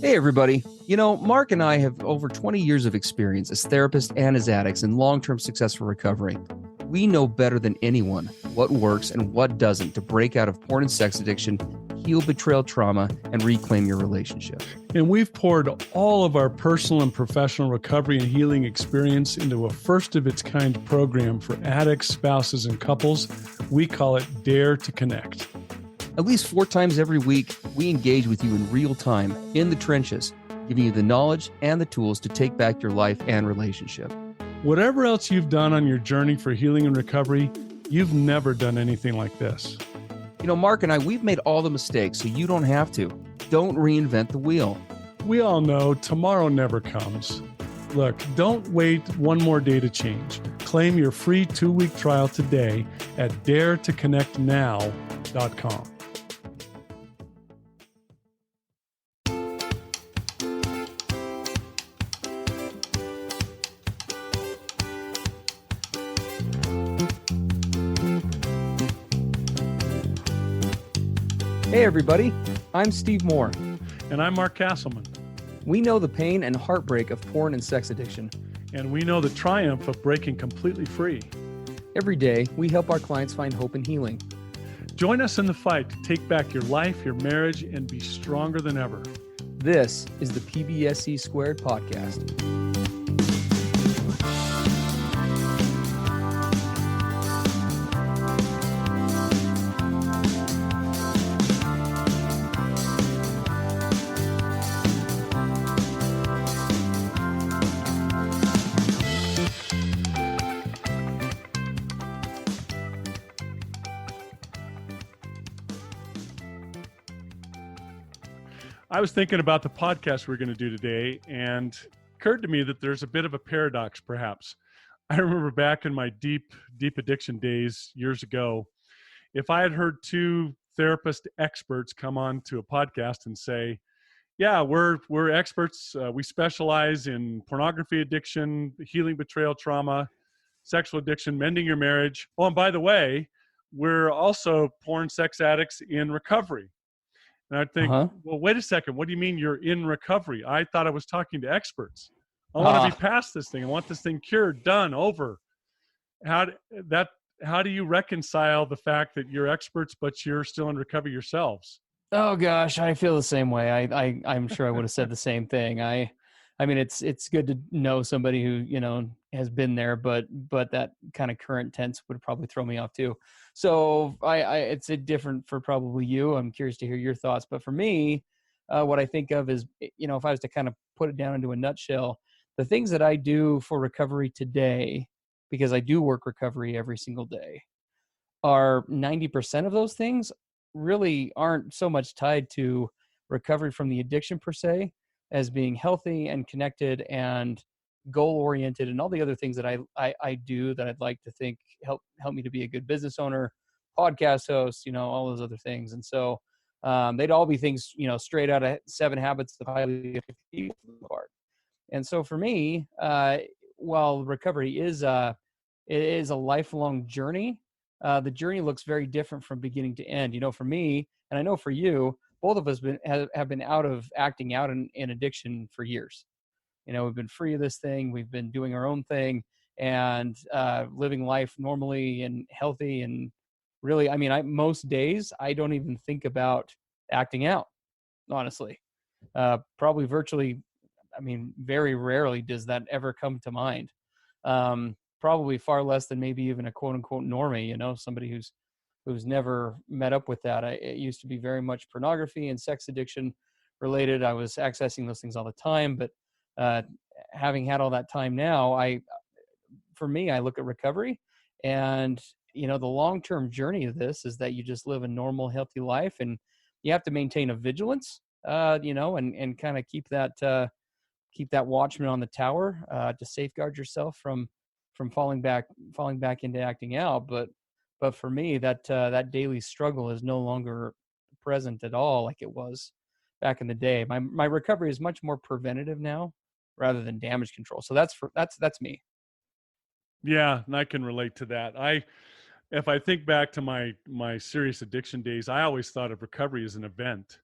Hey, everybody. Mark and I have over 20 years of experience as therapists and as addicts in long-term successful recovery. We know better than anyone what works and what doesn't to break out of porn and sex addiction, heal betrayal trauma, and reclaim your relationship. And we've poured all of our personal and professional recovery and healing experience into a first-of-its-kind program for addicts, spouses, and couples. We call it Dare to Connect. At least 4 times every week, we engage with you in real time, in the trenches, giving you the knowledge and the tools to take back your life and relationship. Whatever else you've done on your journey for healing and recovery, you've never done anything like this. Mark and I, we've made all the mistakes, so you don't have to. Don't reinvent the wheel. We all know tomorrow never comes. Look, don't wait one more day to change. Claim your free 2-week trial today at daretoconnectnow.com. Hey, everybody. I'm Steve Moore. And I'm Mark Castleman. We know the pain and heartbreak of porn and sex addiction. And we know the triumph of breaking completely free. Every day, we help our clients find hope and healing. Join us in the fight to take back your life, your marriage, and be stronger than ever. This is the PBSC Squared podcast. I was thinking about the podcast we're going to do today, and it occurred to me that there's a bit of a paradox, perhaps. I remember back in my deep addiction days years ago, if I had heard 2 therapist experts come on to a podcast and say, yeah, we're experts. We specialize in pornography addiction, healing betrayal trauma, sexual addiction, mending your marriage. Oh, and by the way, we're also porn sex addicts in recovery. And I'd think, well, wait a second. What do you mean you're in recovery? I thought I was talking to experts. I want to be past this thing. I want this thing cured, done, over. How do you reconcile the fact that you're experts, but you're still in recovery yourselves? Oh gosh, I feel the same way. I'm sure I would have said the same thing. I mean, it's good to know somebody who, has been there, but that kind of current tense would probably throw me off too. So it's a different for probably you. I'm curious to hear your thoughts, but for me, what I think of is, if I was to kind of put it down into a nutshell, the things that I do for recovery today, because I do work recovery every single day, are 90% of those things really aren't so much tied to recovery from the addiction per se, as being healthy and connected and goal-oriented and all the other things that I do that I'd like to think help me to be a good business owner, podcast host, all those other things. And so they'd all be things, straight out of 7 Habits of Highly Effective People. And so for me, while recovery is a lifelong journey, the journey looks very different from beginning to end. For me, and I know for you, both of us have been out of acting out in addiction for years. We've been free of this thing. We've been doing our own thing and living life normally and healthy. And really, I mean, most days I don't even think about acting out, honestly. Probably virtually, very rarely does that ever come to mind. Probably far less than maybe even a quote unquote normie, somebody who's never met up with that. It used to be very much pornography and sex addiction related. I was accessing those things all the time, but having had all that time now, for me, I look at recovery and, the long-term journey of this is that you just live a normal, healthy life, and you have to maintain a vigilance, and kind of keep that watchman on the tower, to safeguard yourself from falling back into acting out. But for me, that daily struggle is no longer present at all like it was back in the day. My recovery is much more preventative now rather than damage control. So that's me. Yeah, and I can relate to that. If I think back to my serious addiction days, I always thought of recovery as an event.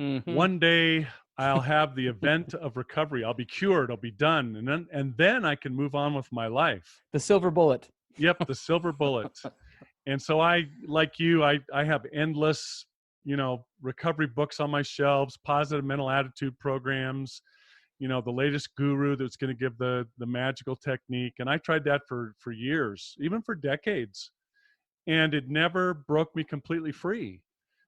Mm-hmm. One day I'll have the event of recovery. I'll be cured. I'll be done. And then I can move on with my life. The silver bullet. Yep. The silver bullet. And so I, like you, I have endless, recovery books on my shelves, positive mental attitude programs, the latest guru that's going to give the magical technique. And I tried that for years, even for decades. And it never broke me completely free.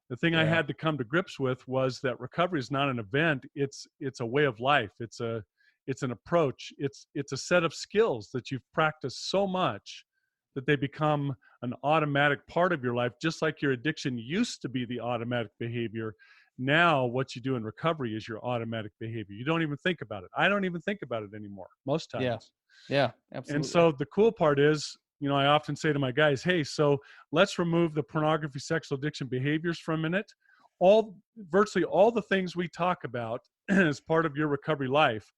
The thing I Yeah. had to come to grips with was that recovery is not an event. It's a way of life. It's an approach. It's a set of skills that you've practiced so much that they become an automatic part of your life, just like your addiction used to be the automatic behavior. Now what you do in recovery is your automatic behavior. You don't even think about it. I don't even think about it anymore most Yeah. times. Yeah. And Absolutely. so the cool part is, I often say to my guys, hey, so let's remove the pornography, sexual addiction behaviors for a minute. Virtually all the things we talk about as part of your recovery life,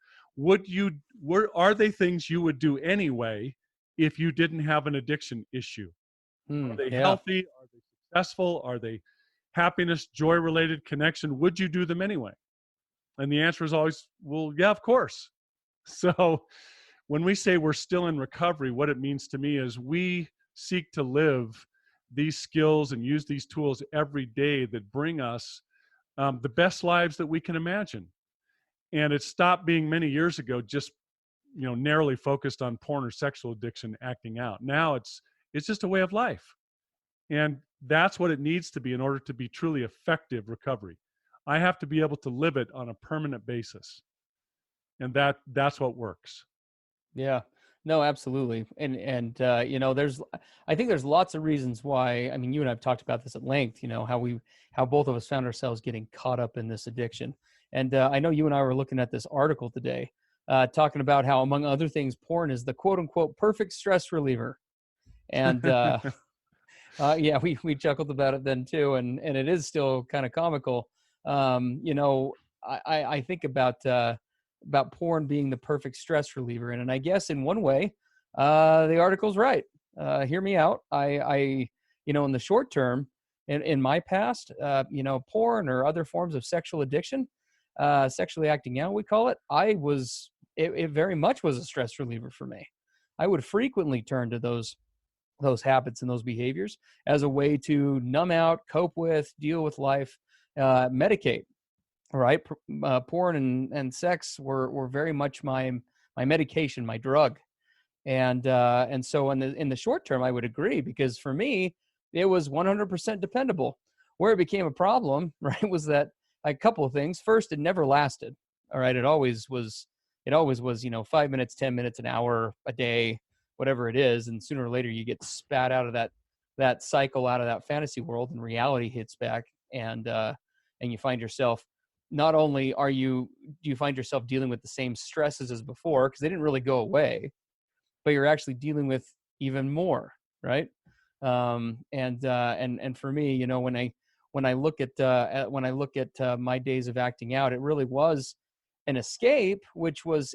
are they things you would do anyway if you didn't have an addiction issue? Are they Yeah. healthy? Are they successful? Are they happiness, joy related connection? Would you do them anyway? And the answer is always, well, yeah, of course. So when we say we're still in recovery, what it means to me is we seek to live these skills and use these tools every day that bring us the best lives that we can imagine. And it stopped being many years ago just narrowly focused on porn or sexual addiction acting out. Now it's just a way of life, and that's what it needs to be in order to be truly effective recovery. I have to be able to live it on a permanent basis, and that's what works. Yeah. No, absolutely. And there's I think there's lots of reasons why. I mean, you and I've talked about this at length, how both of us found ourselves getting caught up in this addiction. And I know you and I were looking at this article today, talking about how, among other things, porn is the quote unquote perfect stress reliever. And yeah, we chuckled about it then too, and it is still kind of comical. I think about porn being the perfect stress reliever, and I guess in one way, the article's right. Hear me out. In the short term, in my past, porn or other forms of sexual addiction, sexually acting out, we call it. It very much was a stress reliever for me. I would frequently turn to those habits and those behaviors as a way to numb out, cope with, deal with life, medicate. Right? Porn and sex were very much my medication, my drug, and so in the short term, I would agree, because for me, it was 100% dependable. Where it became a problem, right, was that a couple of things. First, it never lasted. All right, it always was 5 minutes, 10 minutes, an hour, a day, whatever it is, and sooner or later you get spat out of that cycle, out of that fantasy world, and reality hits back, and you find yourself, not only do you find yourself dealing with the same stresses as before, because they didn't really go away, but you're actually dealing with even more, right? And for me, when I look at my days of acting out, it really was an escape, which was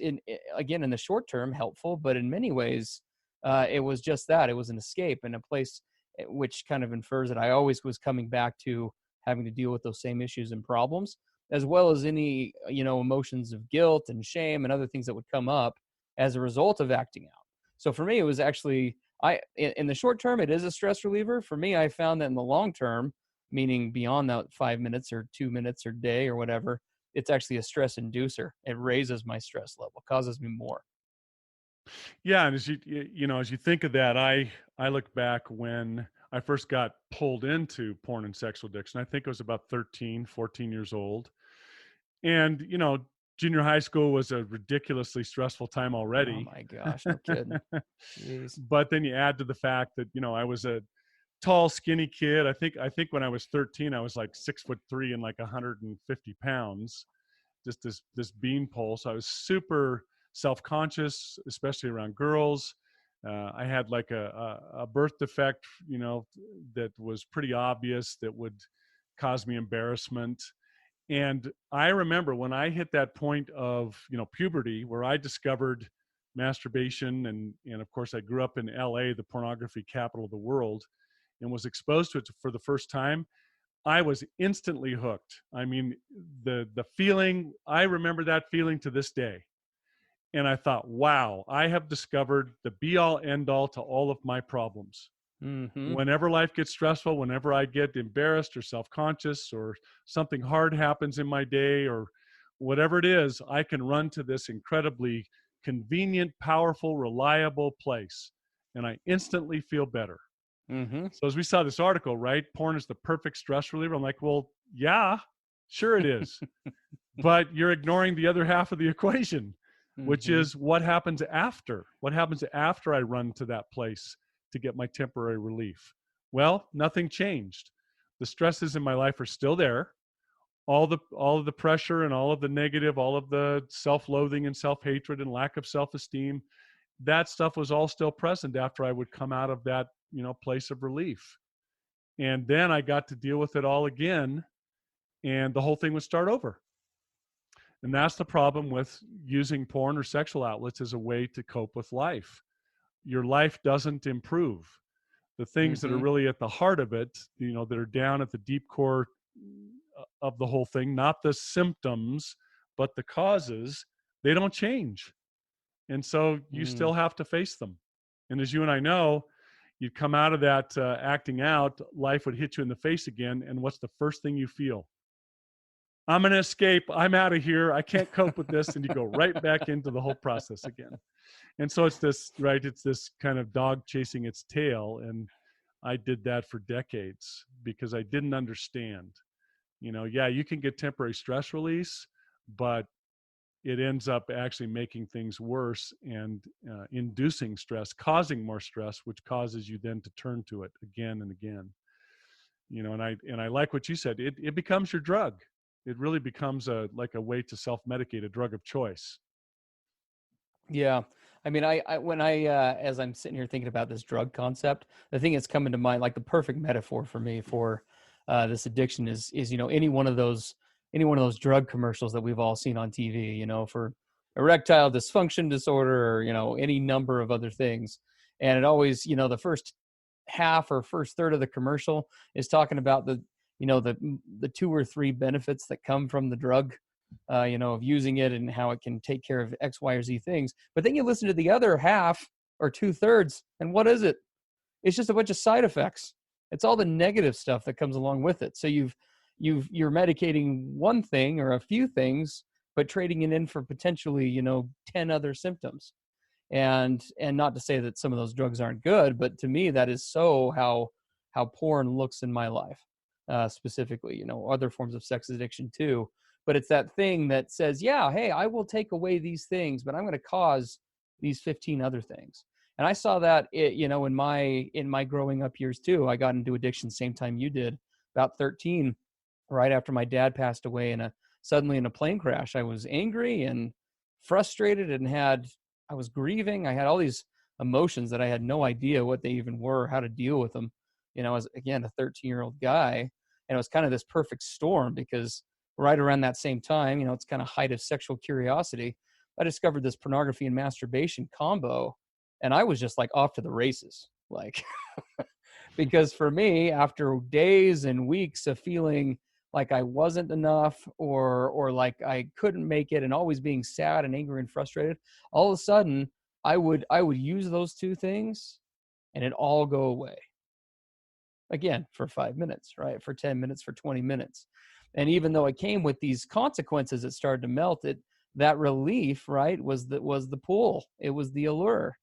again, in the short term, helpful, but in many ways, it was just that. It was an escape, and a place which kind of infers that I always was coming back to having to deal with those same issues and problems, as well as any emotions of guilt and shame and other things that would come up as a result of acting out. So for me, it was actually, in the short term, it is a stress reliever. For me, I found that in the long term, meaning beyond that 5 minutes or 2 minutes or day or whatever, it's actually a stress inducer. It raises my stress level, causes me more. Yeah, and as you think of that, I look back when I first got pulled into porn and sexual addiction. I think I was about 13, 14 years old. And junior high school was a ridiculously stressful time Oh already. my gosh, no kidding. Jeez. But then you add to the fact that I was a tall, skinny kid. I think when I was 13, I was like 6'3" and like 150 pounds, just this beanpole. So I was super self-conscious, especially around girls. I had like a birth defect, that was pretty obvious, that would cause me embarrassment. And I remember when I hit that point of puberty, where I discovered masturbation, and of course I grew up in LA, the pornography capital of the world, and was exposed to it for the first time. I was instantly hooked. I mean, the feeling, I remember that feeling to this day. And I thought, wow, I have discovered the be all end all to all of my problems. Mm-hmm. Whenever life gets stressful, whenever I get embarrassed or self-conscious or something hard happens in my day or whatever it is, I can run to this incredibly convenient, powerful, reliable place. And I instantly feel better. Mm-hmm. So as we saw this article, right? Porn is the perfect stress reliever. I'm like, well, yeah, sure it is. But you're ignoring the other half of the equation, which Mm-hmm. is what happens after. What happens after I run to that place to get my temporary relief? Well, nothing changed. The stresses in my life are still there. All of the pressure and all of the negative, all of the self-loathing and self-hatred and lack of self-esteem, that stuff was all still present after I would come out of that, place of relief. And then I got to deal with it all again, and the whole thing would start over. And that's the problem with using porn or sexual outlets as a way to cope with life. Your life doesn't improve. The things that are Mm-hmm. really at the heart of it, that are down at the deep core of the whole thing, not the symptoms, but the causes, they don't change. And so you Mm. still have to face them. And as you and I know, you'd come out of that acting out, life would hit you in the face again. And what's the first thing you feel? I'm going to escape. I'm out of here. I can't cope with this. And you go right back into the whole process again. And so it's this, right? It's this kind of dog chasing its tail. And I did that for decades because I didn't understand. Yeah, you can get temporary stress release, but it ends up actually making things worse and inducing stress, causing more stress, which causes you then to turn to it again and again. And I like what you said. It becomes your drug. It really becomes like a way to self-medicate, a drug of choice. Yeah. I mean, I when I as I'm sitting here thinking about this drug concept, the thing that's coming to mind, like the perfect metaphor for me for this addiction is any one of those drug commercials that we've all seen on TV, for erectile dysfunction disorder or any number of other things. And it always, the first half or first third of the commercial is talking about the two or three benefits that come from the drug, of using it and how it can take care of X, Y, or Z things. But then you listen to the other half or two thirds, and what is it? It's just a bunch of side effects. It's all the negative stuff that comes along with it. So you're medicating one thing or a few things, but trading it in for potentially 10 other symptoms. And not to say that some of those drugs aren't good, but to me that is so how porn looks in my life, specifically, other forms of sex addiction too. But it's that thing that says, yeah, hey, I will take away these things, but I'm going to cause these 15 other things. And I saw that in my growing up years too. I got into addiction same time you did, about 13, right after my dad passed away suddenly in a plane crash. I was angry and frustrated and I was grieving. I had all these emotions that I had no idea what they even were, how to deal with them. As again, a 13-year-old guy. And it was kind of this perfect storm because right around that same time, it's kind of height of sexual curiosity. I discovered this pornography and masturbation combo, and I was just like off to the races. Like, because for me, after days and weeks of feeling like I wasn't enough or like I couldn't make it and always being sad and angry and frustrated, all of a sudden I would use those two things and it all go away. Again, for 5 minutes, right? For 10 minutes, for 20 minutes. And even though it came with these consequences, it started to melt it. That relief, right, was the pull. It was the allure.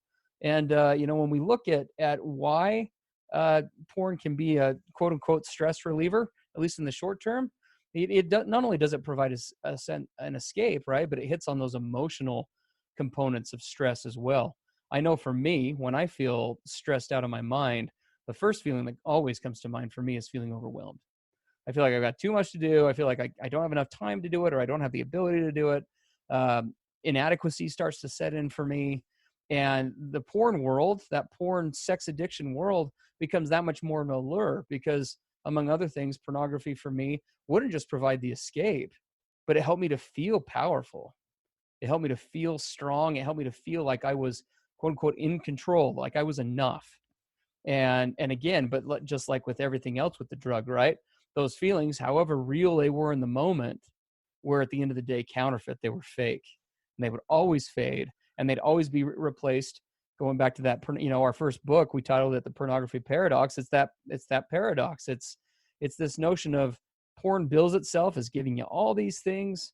And when we look at why porn can be a quote unquote stress reliever, at least in the short term, not only does it provide an escape, right, but it hits on those emotional components of stress as well. I know for me, when I feel stressed out of my mind, the first feeling that always comes to mind for me is feeling overwhelmed. I feel like I've got too much to do. I feel like I don't have enough time to do it, or I don't have the ability to do it. Inadequacy starts to set in for me. And the porn world, that porn sex addiction world, becomes that much more of an allure because, among other things, pornography for me wouldn't just provide the escape, but it helped me to feel powerful. It helped me to feel strong. It helped me to feel like I was, quote unquote, in control, like I was enough. And again, but just like with everything else with the drug, right, those feelings, however real they were in the moment, were at the end of the day counterfeit. They were fake, and they would always fade, and they'd always be replaced. Going back to that, our first book, we titled it "The Pornography Paradox." It's that paradox. It's this notion of porn bills itself as giving you all these things,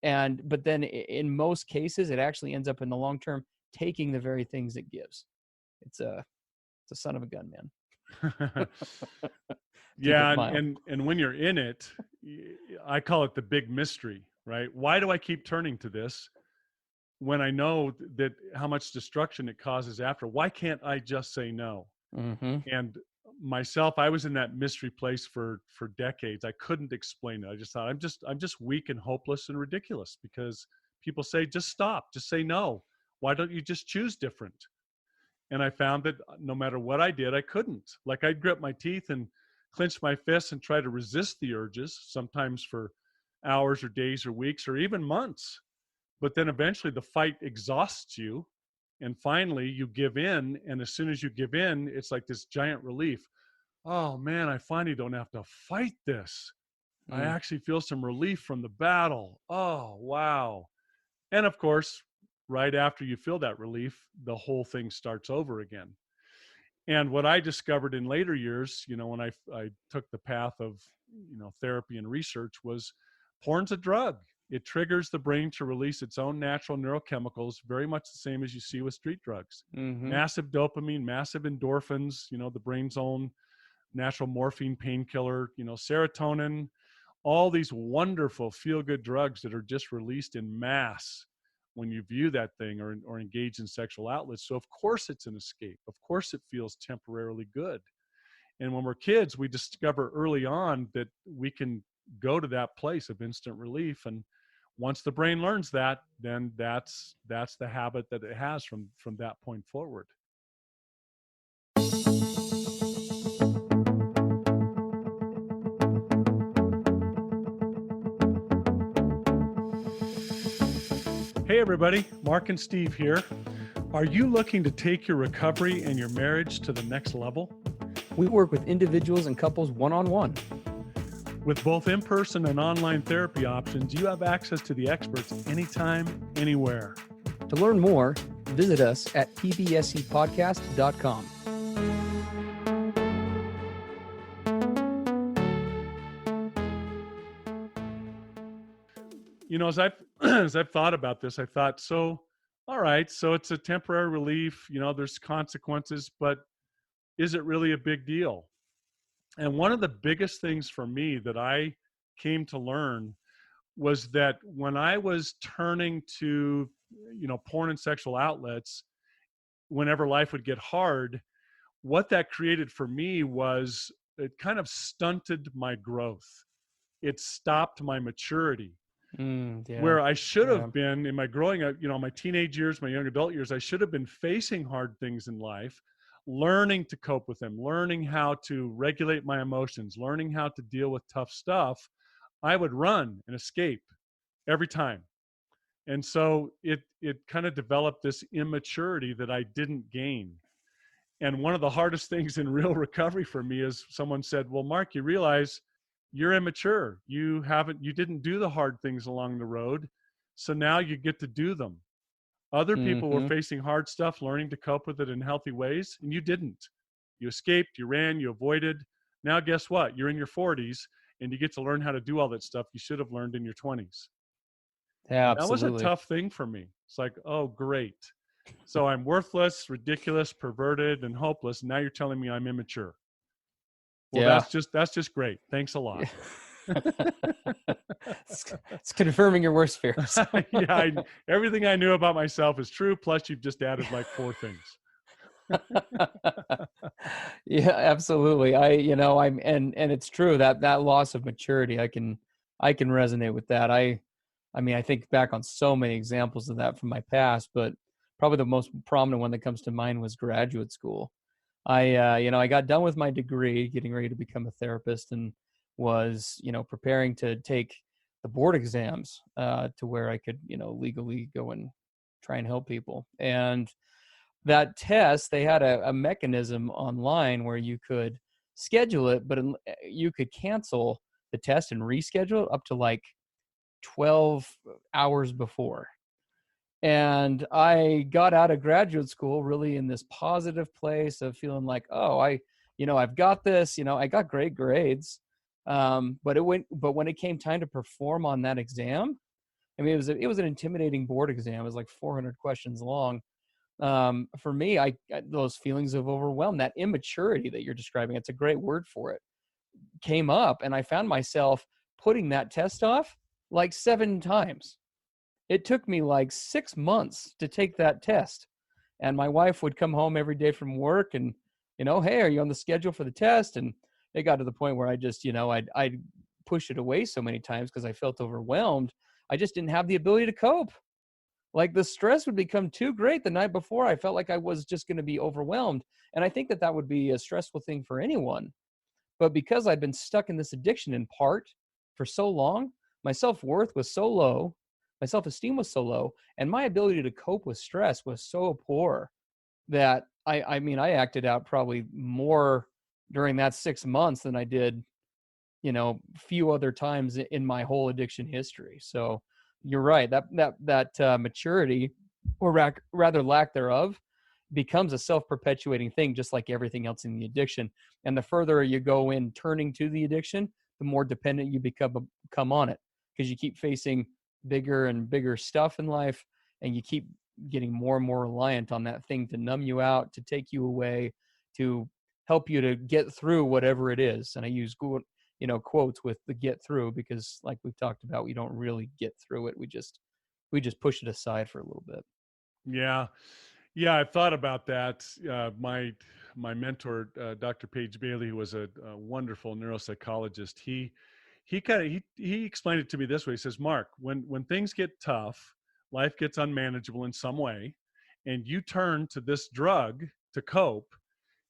but then in most cases, it actually ends up in the long term taking the very things it gives. It's a son of a gun, man. Keep it Yeah, mild. and when you're in it, I call it the big mystery, right? Why do I keep turning to this when I know that how much destruction it causes after? Why can't I just say no? Mm-hmm. And myself, I was in that mystery place for decades. I couldn't explain it. I just thought I'm just weak and hopeless and ridiculous, because people say, just stop, just say no. Why don't you just choose different? And I found that no matter what I did, I couldn't. Like, I'd grip my teeth and clench my fists and try to resist the urges, sometimes for hours or days or weeks or even months. But then eventually the fight exhausts you, and finally you give in. And as soon as you give in, it's like this giant relief. Oh man, I finally don't have to fight this. I Mm. actually feel some relief from the battle. Oh, wow. And of course, right after you feel that relief, the whole thing starts over again. And what I discovered in later years, when I took the path of, therapy and research, was porn's a drug. It triggers the brain to release its own natural neurochemicals, very much the same as you see with street drugs. Mm-hmm. Massive dopamine, massive endorphins, the brain's own natural morphine painkiller, serotonin, all these wonderful feel-good drugs that are just released in mass when you view that thing or engage in sexual outlets. So of course it's an escape. Of course it feels temporarily good. And when we're kids, we discover early on that we can go to that place of instant relief. And once the brain learns that, then that's the habit that it has from that point forward. Hey everybody, Mark and Steve here. Are you looking to take your recovery and your marriage to the next level? We work with individuals and couples one-on-one. With both in-person and online therapy options, you have access to the experts anytime, anywhere. To learn more, visit us at pbscpodcast.com. As I've as I've thought about this, I thought, so all right, so it's a temporary relief, there's consequences, but is it really a big deal? And one of the biggest things for me that I came to learn was that when I was turning to, porn and sexual outlets, whenever life would get hard, what that created for me was it kind of stunted my growth. It stopped my maturity. Yeah. Where I should Yeah. have been in my growing up, my teenage years, my young adult years, I should have been facing hard things in life, learning to cope with them, learning how to regulate my emotions, learning how to deal with tough stuff. I would run and escape every time. And so it kind of developed this immaturity that I didn't gain. And one of the hardest things in real recovery for me is someone said, well, Mark, you realize you're immature. You didn't do the hard things along the road. So now you get to do them. Other people were Mm-hmm. facing hard stuff, learning to cope with it in healthy ways, and you didn't. You escaped, you ran, you avoided. Now guess what? You're in your 40s and you get to learn how to do all that stuff you should have learned in your 20s. Yeah, That was a absolutely. tough thing for me. It's like, oh, great. So I'm worthless, ridiculous, perverted, and hopeless. Now you're telling me I'm immature. Well, Yeah. that's just great. Thanks a lot. It's confirming your worst fears. Yeah, everything I knew about myself is true. Plus, you've just added like 4 things. Yeah, absolutely. And it's true that loss of maturity, I can resonate with that. I mean, I think back on so many examples of that from my past, but probably the most prominent one that comes to mind was graduate school. I got done with my degree, getting ready to become a therapist, and was, preparing to take the board exams to where I could, legally go and try and help people. And that test, they had a mechanism online where you could schedule it, but you could cancel the test and reschedule it up to like 12 hours before. And I got out of graduate school really in this positive place of feeling like, oh, I've got this, I got great grades. But when it came time to perform on that exam, I mean, it was an intimidating board exam. It was like 400 questions long. For me, those feelings of overwhelm, that immaturity that you're describing, it's a great word for it, came up, and I found myself putting that test off like 7 times. It took me like 6 months to take that test. And my wife would come home every day from work and, hey, are you on the schedule for the test? And it got to the point where I just, I'd push it away so many times because I felt overwhelmed. I just didn't have the ability to cope. Like the stress would become too great the night before. I felt like I was just going to be overwhelmed. And I think that would be a stressful thing for anyone. But because I'd been stuck in this addiction in part for so long, my self-worth was so low, my self-esteem was so low, and my ability to cope with stress was so poor that I acted out probably more during that 6 months than I did, few other times in my whole addiction history. So you're right. That maturity, or rather lack thereof, becomes a self-perpetuating thing, just like everything else in the addiction. And the further you go in turning to the addiction, the more dependent you become on it, because you keep facing bigger and bigger stuff in life, and you keep getting more and more reliant on that thing to numb you out, to take you away, to help you to get through whatever it is. And I use quotes with the get through, because like we've talked about, we don't really get through it. We just push it aside for a little bit. Yeah. Yeah, I've thought about that. My mentor, Dr. Paige Bailey, who was a wonderful neuropsychologist, he explained it to me this way. He says, Mark, when things get tough, life gets unmanageable in some way, and you turn to this drug to cope,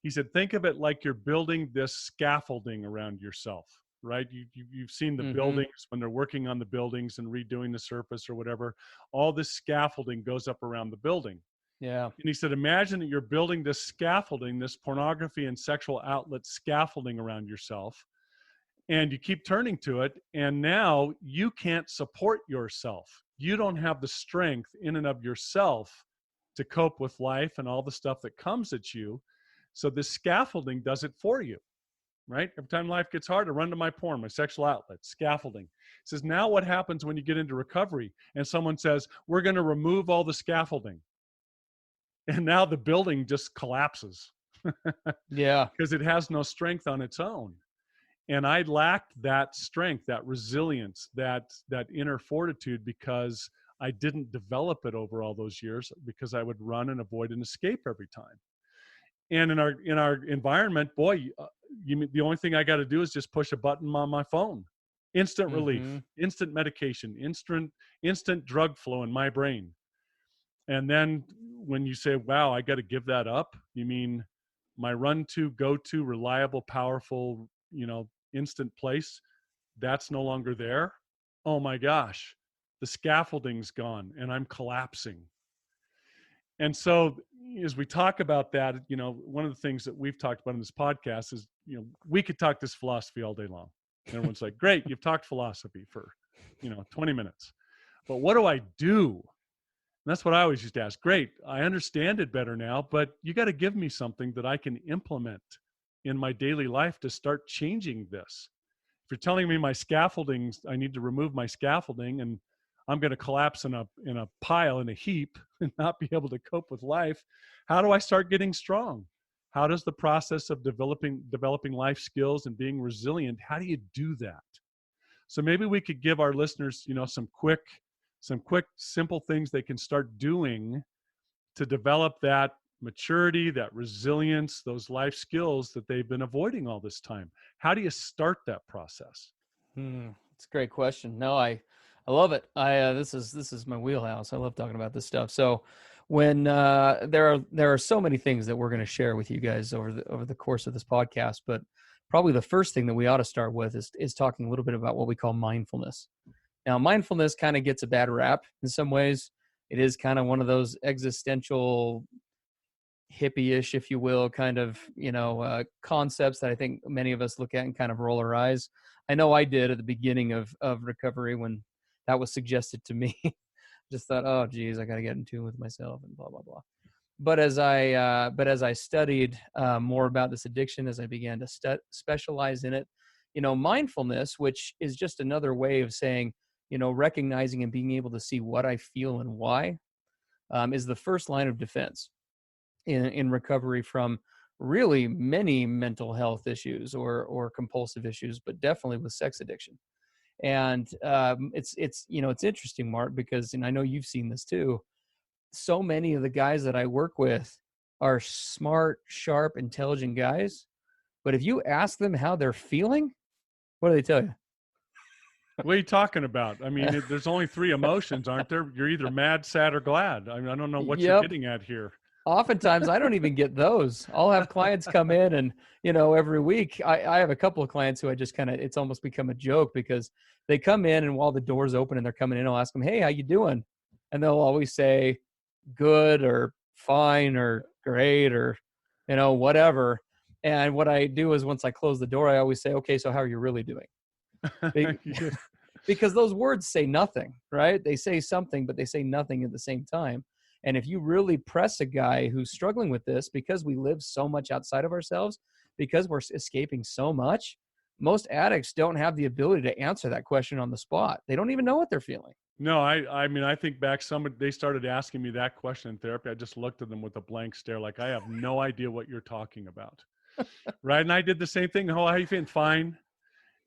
he said, think of it like you're building this scaffolding around yourself, right? You've seen the Mm-hmm. buildings when they're working on the buildings and redoing the surface or whatever. All this scaffolding goes up around the building. Yeah. And he said, imagine that you're building this scaffolding, this pornography and sexual outlet scaffolding around yourself, and you keep turning to it. And now you can't support yourself. You don't have the strength in and of yourself to cope with life and all the stuff that comes at you. So this scaffolding does it for you, right? Every time life gets hard, I run to my porn, my sexual outlet, scaffolding. It says, now what happens when you get into recovery and someone says, we're going to remove all the scaffolding? And now the building just collapses Yeah. because it has no strength on its own. And I lacked that strength, that resilience, that inner fortitude, because I didn't develop it over all those years, because I would run and avoid and escape every time. And in our environment, boy, the only thing I got to do is just push a button on my phone. Instant Mm-hmm. relief, instant medication, instant drug flow in my brain. And then when you say, wow, I got to give that up, you mean my run to, go to, reliable, powerful, instant place, that's no longer there? Oh my gosh, the scaffolding's gone and I'm collapsing. And so as we talk about that, one of the things that we've talked about in this podcast is, we could talk this philosophy all day long. And everyone's like, great, you've talked philosophy for, 20 minutes. But what do I do? And that's what I always used to ask. Great, I understand it better now, but you got to give me something that I can implement in my daily life to start changing this. If you're telling me my scaffoldings, I need to remove my scaffolding and I'm going to collapse in a pile, in a heap, and not be able to cope with life, how do I start getting strong? How does the process of developing life skills and being resilient, how do you do that? So maybe we could give our listeners, some quick, simple things they can start doing to develop that maturity, that resilience, those life skills that they've been avoiding all this time. How do you start that process? It's a great question. No, I love it. This is my wheelhouse. I love talking about this stuff. So when there are so many things that we're going to share with you guys over the course of this podcast, but probably the first thing that we ought to start with is talking a little bit about what we call mindfulness. Now, mindfulness kind of gets a bad rap in some ways. It is kind of one of those existential hippie-ish, if you will, kind of, concepts that I think many of us look at and kind of roll our eyes. I know I did at the beginning of recovery when that was suggested to me. Just thought, oh, geez, I got to get in tune with myself and blah blah blah. But as I studied more about this addiction, as I began to specialize in it, mindfulness, which is just another way of saying, recognizing and being able to see what I feel and why, is the first line of defense in recovery from really many mental health issues or compulsive issues, but definitely with sex addiction. And it's interesting, Mark, because, and I know you've seen this too. So many of the guys that I work with are smart, sharp, intelligent guys. But if you ask them how they're feeling, what do they tell you? What are you talking about? I mean, there's only three emotions, aren't there? You're either mad, sad, or glad. I mean, I don't know what you're Yep. getting at here. Oftentimes I don't even get those. I'll have clients come in and, every week I have a couple of clients who I just kind of, it's almost become a joke because they come in and while the door's open and they're coming in, I'll ask them, hey, how you doing? And they'll always say good or fine or great or, whatever. And what I do is once I close the door, I always say, okay, so how are you really doing? Yeah. Because those words say nothing, right? They say something, but they say nothing at the same time. And if you really press a guy who's struggling with this, because we live so much outside of ourselves, because we're escaping so much, most addicts don't have the ability to answer that question on the spot. They don't even know what they're feeling. No, I mean, I think back, they started asking me that question in therapy. I just looked at them with a blank stare, like, I have no idea what you're talking about. Right. And I did the same thing. Oh, how are you feeling? Fine.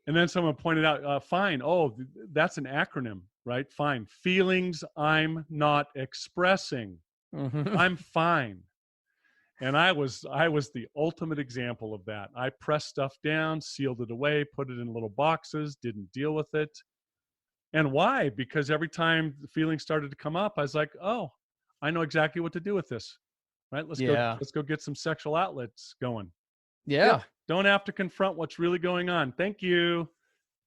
And then someone pointed out, fine. Oh, that's an acronym, right? Fine. Feelings I'm not expressing. Mm-hmm. I'm fine. And I was the ultimate example of that. I pressed stuff down, sealed it away, put it in little boxes, didn't deal with it. And why? Because every time the feelings started to come up, I was like, oh, I know exactly what to do with this. Right? Yeah. Let's go get some sexual outlets going. Yep. Yeah. Don't have to confront what's really going on. Thank you.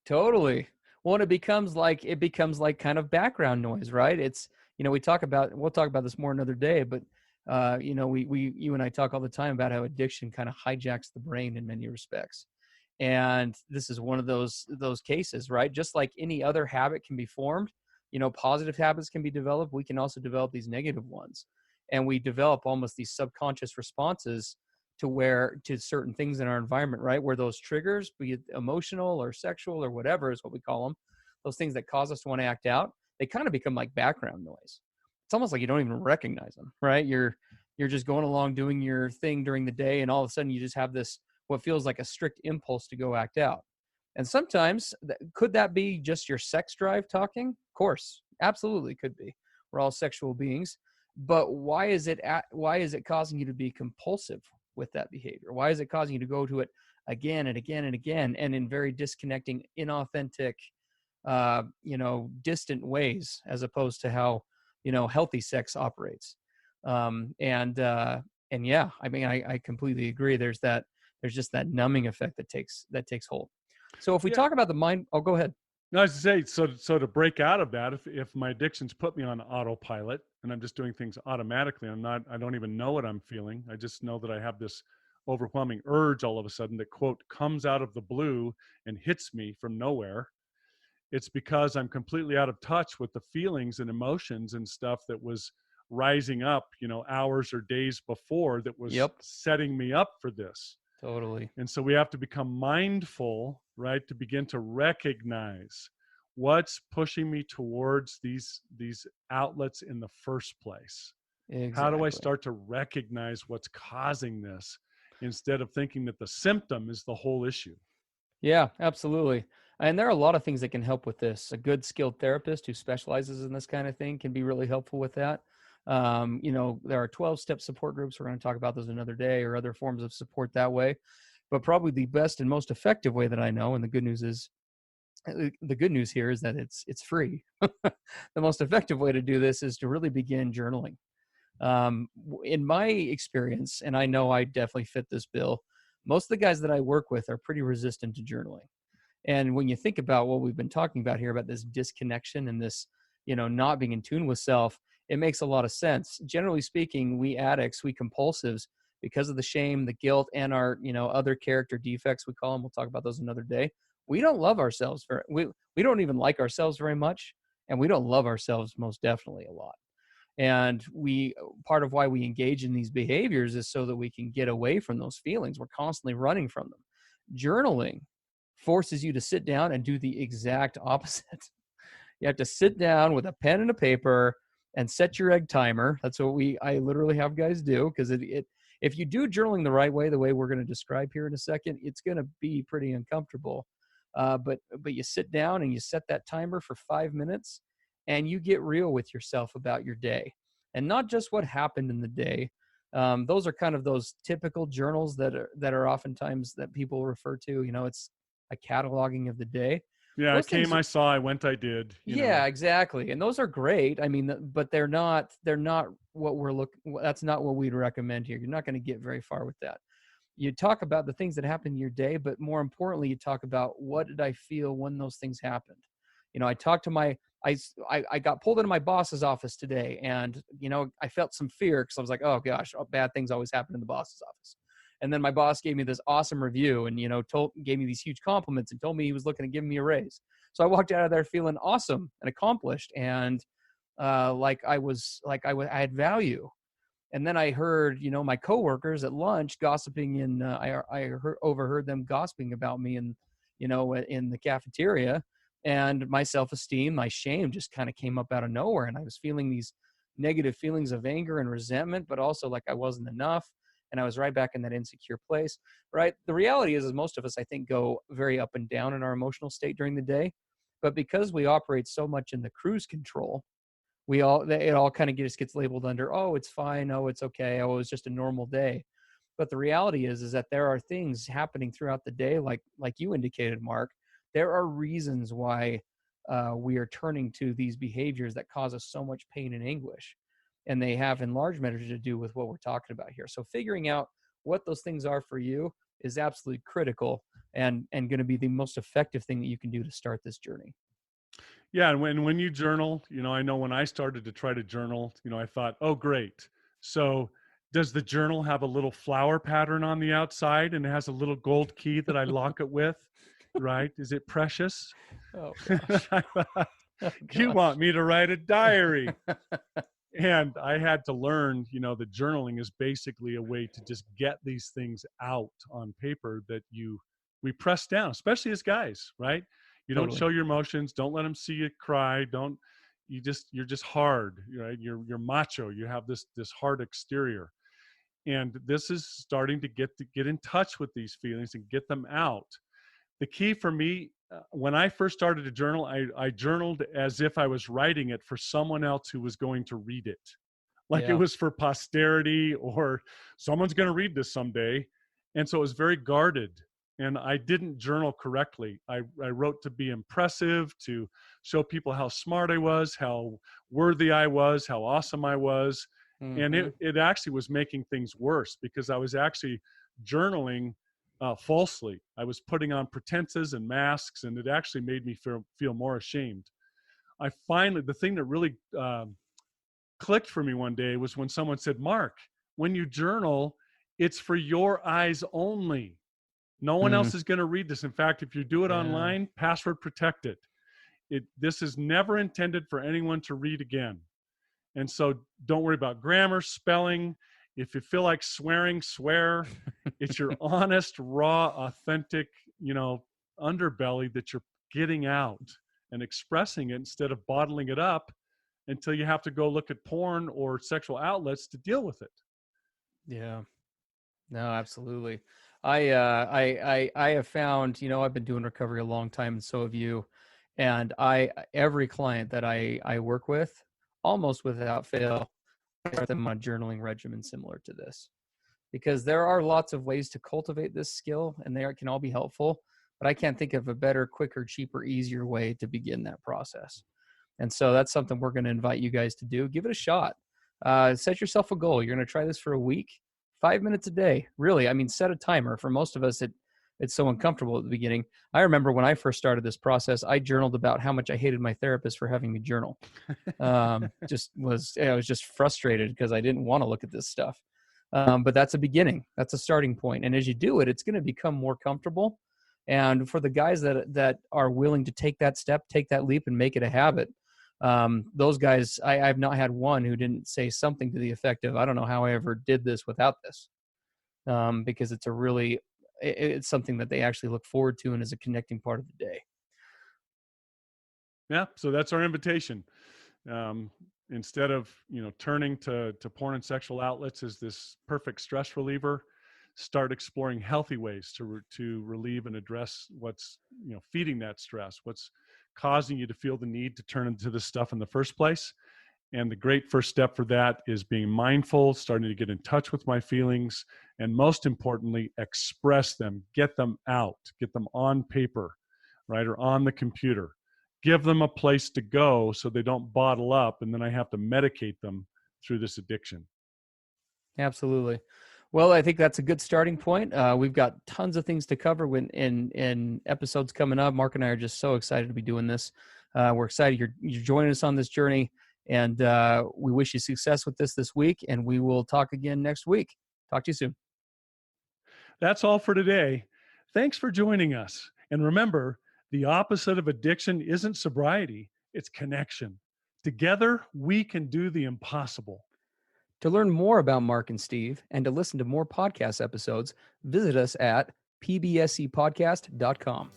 Totally. Well, and it becomes like kind of background noise, right? It's, we'll talk about this more another day, but you and I talk all the time about how addiction kind of hijacks the brain in many respects. And this is one of those cases, right? Just like any other habit can be formed, positive habits can be developed, we can also develop these negative ones. And we develop almost these subconscious responses to certain things in our environment, right? Where those triggers, be it emotional or sexual or whatever is what we call them, those things that cause us to want to act out, they kind of become like background noise. It's almost like you don't even recognize them, right? You're just going along doing your thing during the day, and all of a sudden you just have this what feels like a strict impulse to go act out. And sometimes could that be just your sex drive talking? Of course, absolutely could be. We're all sexual beings, but why is it causing you to be compulsive with that behavior? Why is it causing you to go to it again and again and again, and in very disconnecting, inauthentic, distant ways, as opposed to how, healthy sex operates? And yeah, I mean, I completely agree. There's just that numbing effect that takes hold. So if we Yeah. talk about the mind, oh, go ahead. No, I was to say, so to break out of that, if my addictions put me on autopilot and I'm just doing things automatically, I don't even know what I'm feeling. I just know that I have this overwhelming urge all of a sudden that, quote, comes out of the blue and hits me from nowhere. It's because I'm completely out of touch with the feelings and emotions and stuff that was rising up, hours or days before, that was Yep, setting me up for this. totally. And so we have to become mindful, right, to begin to recognize what's pushing me towards these outlets in the first place. How do I Exactly. start to recognize what's causing this instead of thinking that the symptom is the whole issue? Yeah, absolutely. And there are a lot of things that can help with this. A good skilled therapist who specializes in this kind of thing can be really helpful with that. There are 12-step support groups. We're going to talk about those another day, or other forms of support that way. But probably the best and most effective way that I know, and the good news here is that it's free. The most effective way to do this is to really begin journaling. In my experience, and I know I definitely fit this bill, most of the guys that I work with are pretty resistant to journaling. And when you think about what we've been talking about here, about this disconnection and this, not being in tune with self, it makes a lot of sense. Generally speaking, we addicts, we compulsives, because of the shame, the guilt, and our, other character defects, we call them. We'll talk about those another day. We don't love ourselves we don't even like ourselves very much, and we don't love ourselves most definitely a lot. And part of why we engage in these behaviors is so that we can get away from those feelings. We're constantly running from them. Journaling forces you to sit down and do the exact opposite. You have to sit down with a pen and a paper and set your egg timer. That's what I literally have guys do, because if you do journaling the right way, the way we're going to describe here in a second, it's going to be pretty uncomfortable. But you sit down and you set that timer for 5 minutes, and you get real with yourself about your day, and not just what happened in the day. Those are kind of those typical journals that are oftentimes that people refer to. It's a cataloging of the day. Yeah, I Those came, things, I saw, I went, I did. yeah, exactly, and those are great. I mean, but they're not what we're looking. That's not what we'd recommend here. You're not going to get very far with that. You talk about the things that happened in your day, but more importantly, you talk about, what did I feel when those things happened? I talked to I got pulled into my boss's office today, and, I felt some fear because I was like, oh gosh, bad things always happen in the boss's office. And then my boss gave me this awesome review, and, gave me these huge compliments and told me he was looking to give me a raise. So I walked out of there feeling awesome and accomplished, and I had value. And then I heard, my coworkers at lunch gossiping overheard them gossiping about me in the cafeteria, and my self-esteem, my shame just kind of came up out of nowhere. And I was feeling these negative feelings of anger and resentment, but also like I wasn't enough. And I was right back in that insecure place, right? The reality is most of us, I think, go very up and down in our emotional state during the day. But because we operate so much in the cruise control, it all kind of just gets labeled under, oh, it's fine, oh, it's okay, oh, it's just a normal day. But the reality is that there are things happening throughout the day, like you indicated, Mark. There are reasons why we are turning to these behaviors that cause us so much pain and anguish, and they have in large measure to do with what we're talking about here. So figuring out what those things are for you is absolutely critical, and going to be the most effective thing that you can do to start this journey. Yeah, and when you journal, I know when I started to try to journal, I thought, oh, great. So does the journal have a little flower pattern on the outside, and it has a little gold key that I lock it with, right? Is it precious? Oh gosh. I thought, Oh, you gosh. want me to write a diary? And I had to learn, that journaling is basically a way to just get these things out on paper that we press down, especially as guys, right? You don't Totally. show your emotions. Don't let them see you cry. You're just hard, right? You're macho. You have this hard exterior. And this is starting to get in touch with these feelings and get them out. The key for me, when I first started to journal, I journaled as if I was writing it for someone else who was going to read it. Like it Yeah. was for posterity, or someone's going to read this someday. And so it was very guarded. And I didn't journal correctly. I wrote to be impressive, to show people how smart I was, how worthy I was, how awesome I was. And Mm-hmm. it actually was making things worse, because I was actually journaling falsely. I was putting on pretenses and masks, and it actually made me feel more ashamed. The thing that really clicked for me one day was when someone said, Mark, when you journal, it's for your eyes only. No one Mm, else is going to read this. In fact, if you do it yeah. online, password protected. This is never intended for anyone to read again. And so don't worry about grammar, spelling. If you feel like swearing, swear. It's your honest, raw, authentic, underbelly that you're getting out and expressing it, instead of bottling it up until you have to go look at porn or sexual outlets to deal with it. Yeah. No, absolutely. I have found, I've been doing recovery a long time, and so have you. And every client that I work with, almost without fail, I start them on a journaling regimen similar to this, because there are lots of ways to cultivate this skill, and can all be helpful. But I can't think of a better, quicker, cheaper, easier way to begin that process. And so that's something we're going to invite you guys to do. Give it a shot. Set yourself a goal. You're going to try this for a week, 5 minutes a day. Really, I mean, set a timer. For most of us, it's so uncomfortable at the beginning. I remember when I first started this process, I journaled about how much I hated my therapist for having me journal. I was just frustrated because I didn't want to look at this stuff. But that's a beginning. That's a starting point. And as you do it, it's going to become more comfortable. And for the guys that are willing to take that step, take that leap, and make it a habit, those guys, I've not had one who didn't say something to the effect of, "I don't know how I ever did this without this," because it's something that they actually look forward to and is a connecting part of the day. Yeah. So that's our invitation. Um, Instead of turning to porn and sexual outlets as this perfect stress reliever, start exploring healthy ways to relieve and address what's feeding that stress, what's causing you to feel the need to turn into this stuff in the first place. And the great first step for that is being mindful, starting to get in touch with my feelings, and most importantly, express them, get them out, get them on paper, right, or on the computer. Give them a place to go so they don't bottle up, and then I have to medicate them through this addiction. Absolutely. Well, I think that's a good starting point. We've got tons of things to cover in episodes coming up. Mark and I are just so excited to be doing this. We're excited you're joining us on this journey, and we wish you success with this week. And we will talk again next week. Talk to you soon. That's all for today. Thanks for joining us. And remember, the opposite of addiction isn't sobriety, it's connection. Together, we can do the impossible. To learn more about Mark and Steve and to listen to more podcast episodes, visit us at pbscpodcast.com.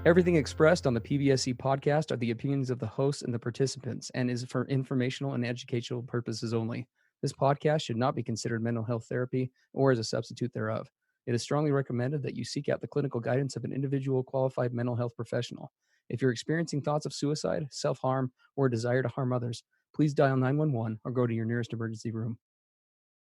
Everything expressed on the PBSC podcast are the opinions of the hosts and the participants and is for informational and educational purposes only. This podcast should not be considered mental health therapy or as a substitute thereof. It is strongly recommended that you seek out the clinical guidance of an individual qualified mental health professional. If you're experiencing thoughts of suicide, self-harm, or a desire to harm others, please dial 911 or go to your nearest emergency room.